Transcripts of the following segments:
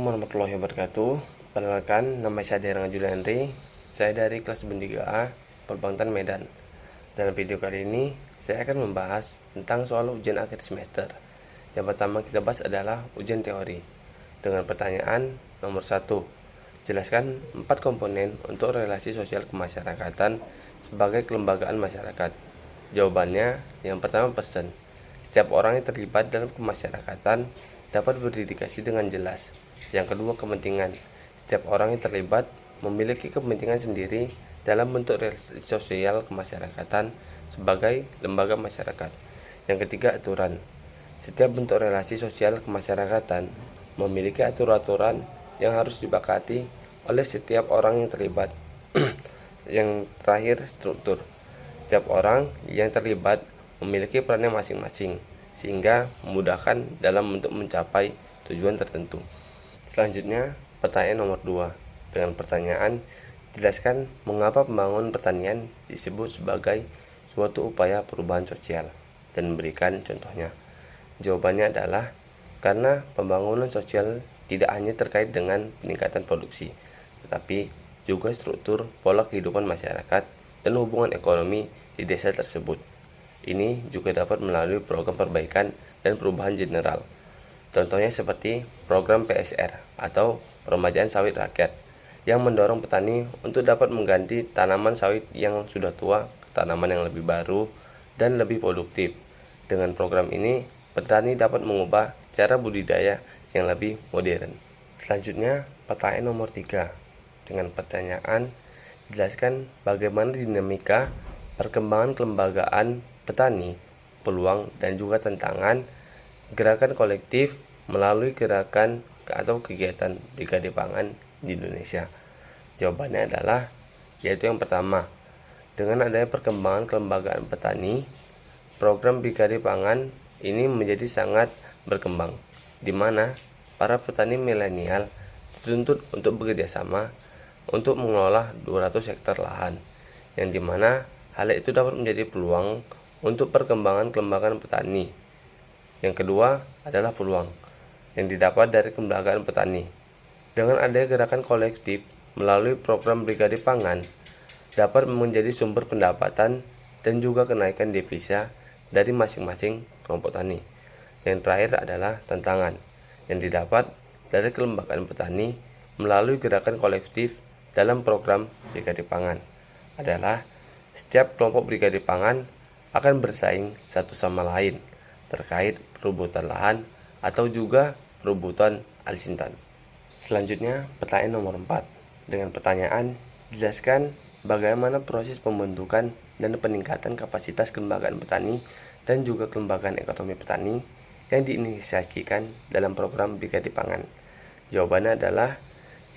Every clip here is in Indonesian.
Assalamualaikum warahmatullahi wabarakatuh. Perkenalkan, nama saya Derang Julian Henry. Saya dari kelas 3A, Perbankan Medan. Dalam video kali ini, saya akan membahas tentang soal ujian akhir semester. Yang pertama kita bahas adalah ujian teori. Dengan pertanyaan nomor 1. Jelaskan 4 komponen untuk relasi sosial kemasyarakatan sebagai kelembagaan masyarakat. Jawabannya, yang pertama person. Setiap orang yang terlibat dalam kemasyarakatan dapat berdedikasi dengan jelas. Yang kedua, kepentingan. Setiap orang yang terlibat memiliki kepentingan sendiri dalam bentuk relasi sosial kemasyarakatan sebagai lembaga masyarakat. Yang ketiga, aturan. Setiap bentuk relasi sosial kemasyarakatan memiliki aturan-aturan yang harus disepakati oleh setiap orang yang terlibat. Yang terakhir, struktur. Setiap orang yang terlibat memiliki perannya masing-masing, sehingga memudahkan dalam untuk mencapai tujuan tertentu. Selanjutnya, pertanyaan nomor 2. Dengan pertanyaan, jelaskan mengapa pembangunan pertanian disebut sebagai suatu upaya perubahan sosial dan memberikan contohnya. Jawabannya adalah karena pembangunan sosial tidak hanya terkait dengan peningkatan produksi, tetapi juga struktur pola kehidupan masyarakat dan hubungan ekonomi di desa tersebut. Ini juga dapat melalui program perbaikan dan perubahan general. Contohnya seperti program PSR atau peremajaan sawit rakyat yang mendorong petani untuk dapat mengganti tanaman sawit yang sudah tua ke tanaman yang lebih baru dan lebih produktif. Dengan program ini, petani dapat mengubah cara budidaya yang lebih modern. Selanjutnya, pertanyaan nomor 3. Dengan pertanyaan, jelaskan bagaimana dinamika perkembangan kelembagaan petani, peluang dan juga tantangan gerakan kolektif melalui gerakan atau kegiatan Brigade Pangan di Indonesia. Jawabannya adalah yaitu yang pertama, dengan adanya perkembangan kelembagaan petani, program Brigade Pangan ini menjadi sangat berkembang, di mana para petani milenial dituntut untuk bekerja sama untuk mengelola 200 hektar lahan, yang dimana hal itu dapat menjadi peluang untuk perkembangan kelembagaan petani. Yang kedua adalah peluang yang didapat dari kelembagaan petani. Dengan adanya gerakan kolektif melalui program Brigade Pangan dapat menjadi sumber pendapatan dan juga kenaikan devisa dari masing-masing kelompok tani. Yang terakhir adalah tantangan yang didapat dari kelembagaan petani melalui gerakan kolektif dalam program Brigade Pangan adalah setiap kelompok Brigade Pangan akan bersaing satu sama lain terkait perebutan lahan atau juga perebutan alsintan. Selanjutnya, pertanyaan nomor 4. Dengan pertanyaan, jelaskan bagaimana proses pembentukan dan peningkatan kapasitas kelembagaan petani dan juga kelembagaan ekonomi petani yang diinisiasikan dalam program Brigade Pangan. Jawabannya adalah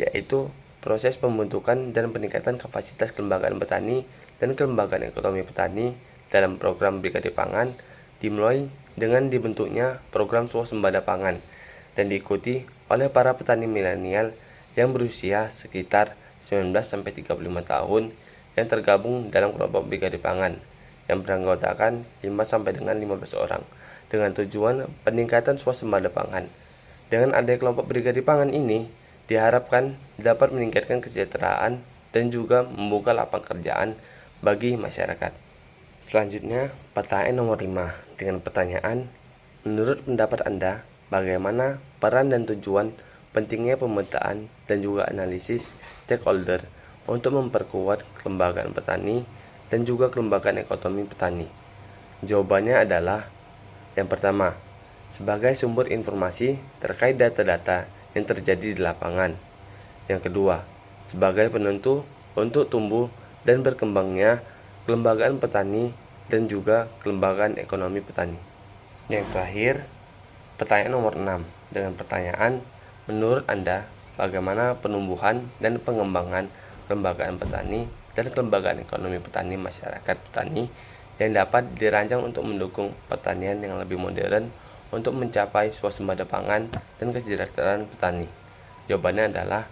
yaitu proses pembentukan dan peningkatan kapasitas kelembagaan petani dan kelembagaan ekonomi petani dalam program Brigade Pangan dimulai dengan dibentuknya program swasembada pangan dan diikuti oleh para petani milenial yang berusia sekitar 19-35 tahun yang tergabung dalam kelompok Brigade Pangan yang beranggotakan 5 dengan 15 orang dengan tujuan peningkatan swasembada pangan. Dengan adanya kelompok Brigade Pangan ini diharapkan dapat meningkatkan kesejahteraan dan juga membuka lapangan pekerjaan bagi masyarakat. Selanjutnya, pertanyaan nomor 5. Dengan pertanyaan, menurut pendapat Anda, bagaimana peran dan tujuan pentingnya pemetaan dan juga analisis stakeholder untuk memperkuat kelembagaan petani dan juga kelembagaan ekonomi petani? Jawabannya adalah yang pertama, sebagai sumber informasi terkait data-data yang terjadi di lapangan. Yang kedua, sebagai penentu untuk tumbuh dan berkembangnya kelembagaan petani dan juga kelembagaan ekonomi petani. Yang terakhir, pertanyaan nomor 6. Dengan pertanyaan, menurut Anda, bagaimana penumbuhan dan pengembangan kelembagaan petani dan kelembagaan ekonomi petani masyarakat petani yang dapat dirancang untuk mendukung pertanian yang lebih modern untuk mencapai swasembada pangan dan kesejahteraan petani? Jawabannya adalah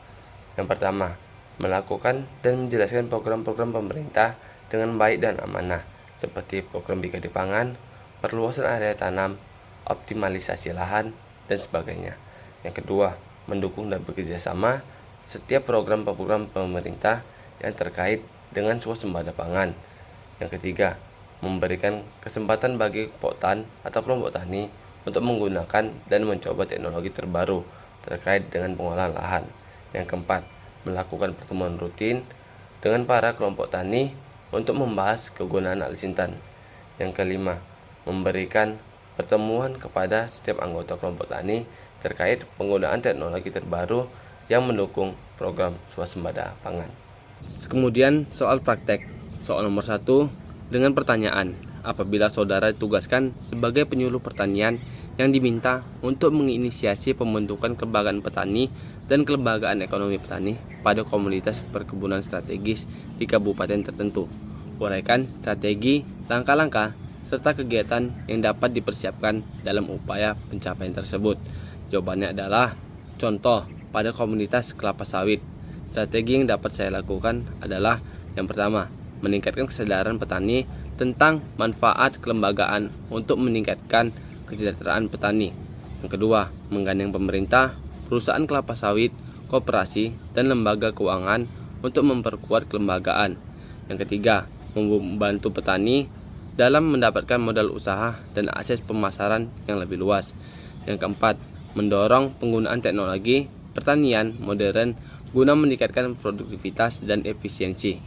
yang pertama, melakukan dan menjelaskan program-program pemerintah dengan baik dan amanah, seperti program Brigade Pangan, perluasan area tanam, optimalisasi lahan, dan sebagainya. Yang kedua, mendukung dan bekerja sama setiap program-program pemerintah yang terkait dengan swasembada pangan. Yang ketiga, memberikan kesempatan bagi kelompok tani untuk menggunakan dan mencoba teknologi terbaru terkait dengan pengolahan lahan. Yang keempat, melakukan pertemuan rutin dengan para kelompok tani untuk membahas kegunaan alis intan. Yang kelima, memberikan pertemuan kepada setiap anggota kelompok tani terkait penggunaan teknologi terbaru yang mendukung program swasembada pangan. Kemudian soal praktek. Soal nomor 1 dengan pertanyaan, apabila saudara ditugaskan sebagai penyuluh pertanian yang diminta untuk menginisiasi pembentukan kelembagaan petani dan kelembagaan ekonomi petani pada komunitas perkebunan strategis di kabupaten tertentu. Uraikan strategi, langkah-langkah, serta kegiatan yang dapat dipersiapkan dalam upaya pencapaian tersebut. Jawabannya adalah contoh pada komunitas kelapa sawit. Strategi yang dapat saya lakukan adalah yang pertama, meningkatkan kesadaran petani tentang manfaat kelembagaan untuk meningkatkan kesejahteraan petani. Yang kedua, menggandeng pemerintah, perusahaan kelapa sawit, koperasi, dan lembaga keuangan untuk memperkuat kelembagaan. Yang ketiga, membantu petani dalam mendapatkan modal usaha dan akses pemasaran yang lebih luas. Yang keempat, mendorong penggunaan teknologi pertanian modern guna meningkatkan produktivitas dan efisiensi.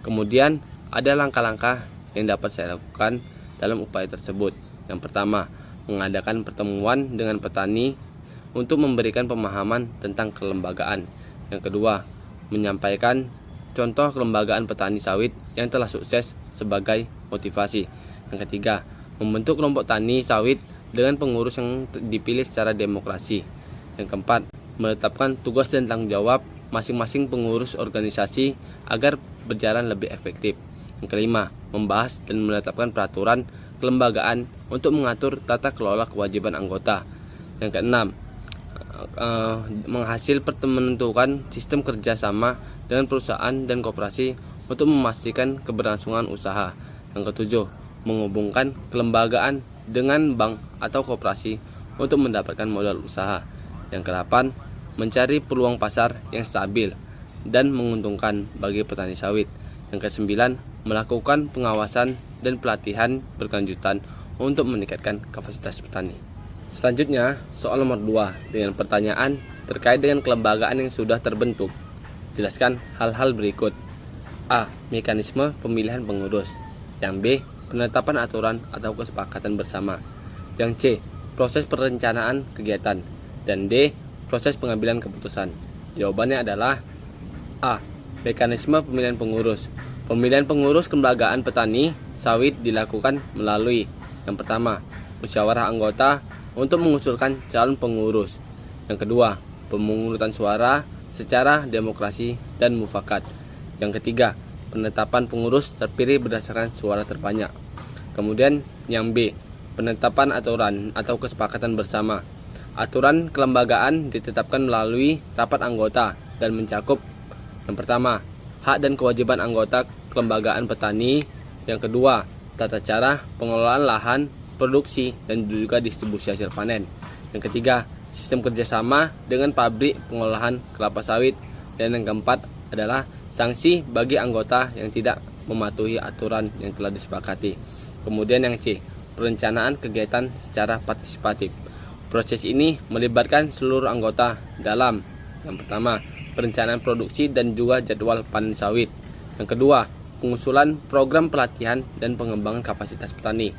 Kemudian ada langkah-langkah yang dapat saya lakukan dalam upaya tersebut. Yang pertama, mengadakan pertemuan dengan petani untuk memberikan pemahaman tentang kelembagaan. Yang kedua, menyampaikan contoh kelembagaan petani sawit yang telah sukses sebagai motivasi. Yang ketiga, membentuk kelompok tani sawit dengan pengurus yang dipilih secara demokrasi. Yang keempat, menetapkan tugas dan tanggung jawab masing-masing pengurus organisasi agar berjalan lebih efektif. Yang kelima, membahas dan menetapkan peraturan kelembagaan untuk mengatur tata kelola kewajiban anggota. Yang keenam, menentukan sistem kerjasama dengan perusahaan dan koperasi untuk memastikan keberlangsungan usaha. Yang ketujuh, menghubungkan kelembagaan dengan bank atau koperasi untuk mendapatkan modal usaha. Yang kedelapan, mencari peluang pasar yang stabil dan menguntungkan bagi petani sawit. Yang kesembilan, melakukan pengawasan dan pelatihan berkelanjutan untuk meningkatkan kapasitas petani. Selanjutnya, soal nomor 2 dengan pertanyaan terkait dengan kelembagaan yang sudah terbentuk. Jelaskan hal-hal berikut. A. Mekanisme pemilihan pengurus. Yang B. Penetapan aturan atau kesepakatan bersama. Yang C. Proses perencanaan kegiatan. Dan D. Proses pengambilan keputusan. Jawabannya adalah A. Mekanisme pemilihan pengurus. Pemilihan pengurus kelembagaan petani sawit dilakukan melalui yang pertama, musyawarah anggota untuk mengusulkan calon pengurus. Yang kedua, pemungutan suara secara demokrasi dan mufakat. Yang ketiga, penetapan pengurus terpilih berdasarkan suara terbanyak. Kemudian yang B, penetapan aturan atau kesepakatan bersama. Aturan kelembagaan ditetapkan melalui rapat anggota dan mencakup yang pertama, hak dan kewajiban anggota kelembagaan petani. Yang kedua, tata cara pengelolaan lahan, produksi, dan juga distribusi hasil panen. Yang ketiga, sistem kerjasama dengan pabrik pengolahan kelapa sawit. Dan yang keempat adalah sanksi bagi anggota yang tidak mematuhi aturan yang telah disepakati. Kemudian yang C, perencanaan kegiatan secara partisipatif. Proses ini melibatkan seluruh anggota dalam yang pertama, perencanaan produksi dan juga jadwal panen sawit. Yang kedua, pengusulan program pelatihan dan pengembangan kapasitas petani.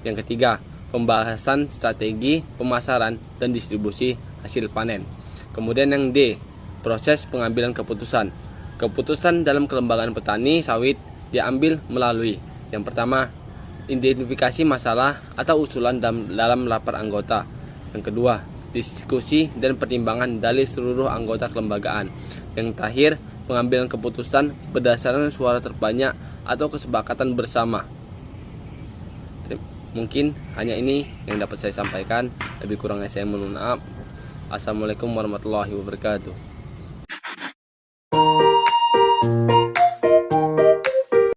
Yang ketiga, pembahasan strategi pemasaran dan distribusi hasil panen. Kemudian yang D, proses pengambilan keputusan. Keputusan dalam kelembagaan petani sawit diambil melalui yang pertama, identifikasi masalah atau usulan dalam rapat anggota. Yang kedua, diskusi dan pertimbangan dari seluruh anggota kelembagaan. Yang terakhir, pengambilan keputusan berdasarkan suara terbanyak atau kesepakatan bersama. Mungkin hanya ini yang dapat saya sampaikan. Lebih kurangnya saya mohon maaf. Assalamualaikum warahmatullahi wabarakatuh.